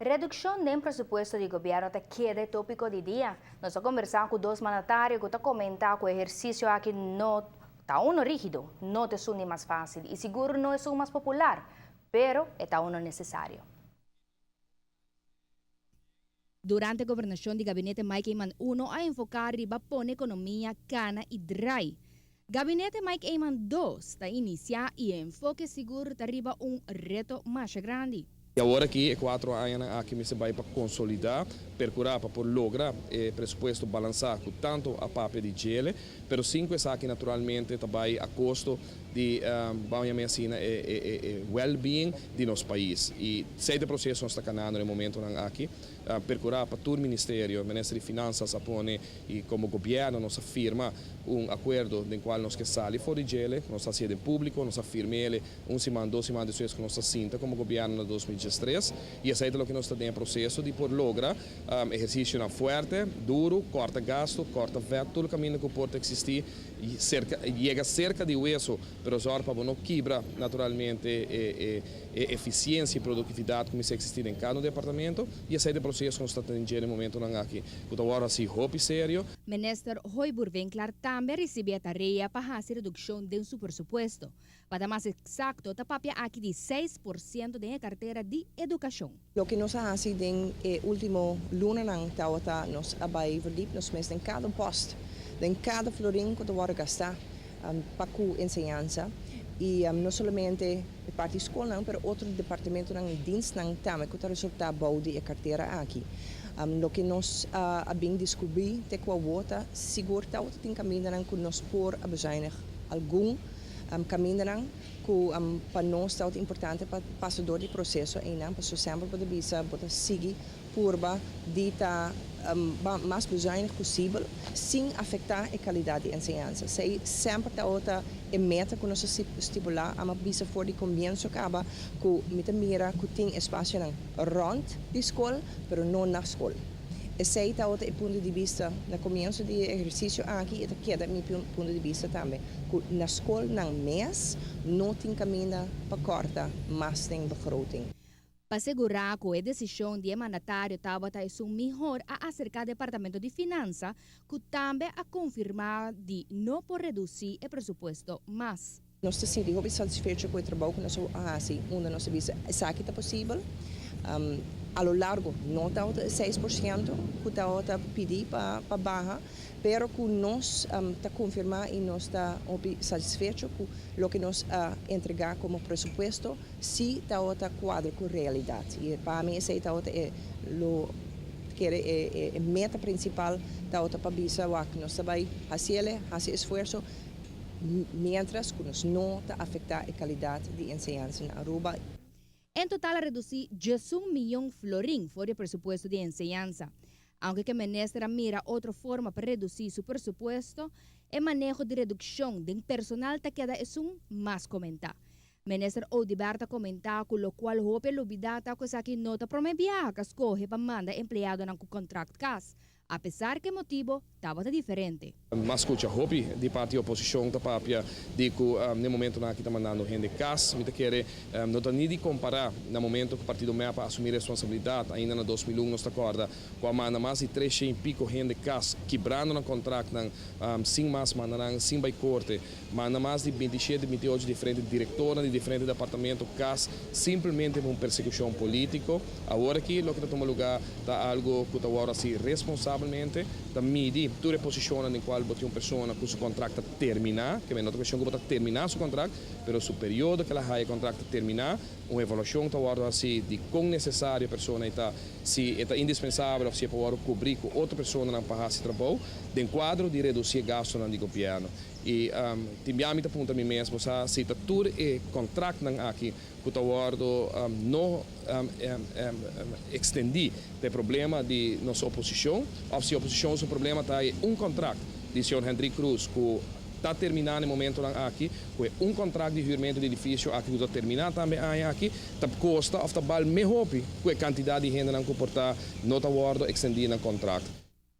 Redução do presupuesto do governo queda tópico de dia. Nós conversamos com dois mandatários que comentam que o exercício aqui não está rígido, não é nem mais fácil e seguro não é mais popular, pero é necessário. Durante a governação do gabinete Mike Eyman I, a enfocar riba pon economia, cana e dry. Gabinete Mike Eyman II está iniciar e enfoque seguro arriba reto mais grande. E agora aqui é 4 anos aqui me se vai para consolidar, percurar para por lograr o pressuposto balançar com tanto a papel de gele, pero 5 é aqui naturalmente também a custo de well-being de nosso país. E 7 processos está canando no momento aqui, percurar para todo o Ministério, o Ministério de Finanças apone e como governo nos afirma acordo no qual nós que sale fora de gele, nós sede público, nós afirma ele semana, 2 semanas depois que nós sinta como governo na 2023 e esse é o que nós está em processo de por lograr exercício forte, duro, corta gasto, corta veto, todo o caminho que pode existir e chega cerca de isso, mas para não quebrar naturalmente eficiência e produtividade como se existir em cada departamento e esse é o processo que nós está tendo no momento aqui. Agora assim, roupa sério. Minister Roy Burvenklar também recebeu a tarefa para fazer redução do seu pressuposto. Para mais exato, a papia aqui de 6% da carteira de educação. O que nós fazemos no último luna nós abai verdip nos meses em cada posto, em cada florim que nós gastar para a ensinança e não somente a parte escola, mas outro departamento na dienst também que o resultado bom de carteira aqui. O que nós abim descobrir é que a outra seguro tem caminho que nós por a bezuinig algum caminho que para nós é importante para passador de processo e não para sempre para visa para seguir curva de mais bezuinig possível sem afetar a qualidade de ensinança. Sei sempre a outra meta que nós estipular a visa for de comienzo acaba com muita mira que tem espaço rond de escola, mas não na escola. Esse é o ponto de vista no começo do exercício aqui, e queda meu ponto de vista também. Que na escola, no mês, não tem caminho para cortar, mas tem begroting. Para assegurar que a decisão do mandatário estava melhor a acercar do Departamento de Finanças, que também a confirmar de não por reduzir o pressuposto mais. Nós estamos satisfeitos com o trabalho que nós fazemos, onde nós vimos que é possível. A lo largo, não está 6% que está pedir para barra, pero que nós está confirmar e nós está satisfeitos com o que nós entregar como pressuposto, se está quadro com a realidade. E para mim, esse é a meta principal da para visa que nós vai fazer esforço, mientras que nós não está afetar a qualidade de ensinança na Aruba. Em total, reduzir 1 milhão florim fora o pressuposto de ensinança. Aunque que a ministra mira outra forma para reduzir seu pressuposto, é manejo de redução do personal que queda mais comentar. Ministra Odiberta comentar com o qual houve a lobidata que aqui nota promebia que escolhe para mandar empregado no contrato cas. Apesar que o motivo estava diferente. Mas escuta, hobby de parte da oposição da papia de que no momento na que está mandando gente de casa, me quer não tem nem de comparar no momento que o partido MEA para assumir responsabilidade ainda na 2001 nós acorda com a manda mais de 300 e pico gente de casa quebrando no contrato sem mais mandaram sem vai corte, manda mais de 27, 28 diferentes diretoras de diferentes departamentos casa simplesmente por perseguição política. Agora que o que está tomando lugar está algo que está agora assim responsável da midi tutte le posizioni nel quale una persona con il contratto termina, che è una questione che può terminare il contratto, però sul periodo che la ha il contratto termina, un'evaluazione assim di con necessaria persona se è indispensabile se può coprire con altre persone non pagare il lavoro, nel quadro di ridurre il gasto nel governo. E abbiamo appunto mi mesmo se tutto il contratto aqui que não extendi o problema de nossa oposição, ou se a oposição o problema está em contrato de senhor Henrique Cruz que está terminando no momento aqui, com contrato de juramento de edifício aqui que está terminando também aqui, está custa ou está melhor com a quantidade de gente que comportar não está extendido no contrato.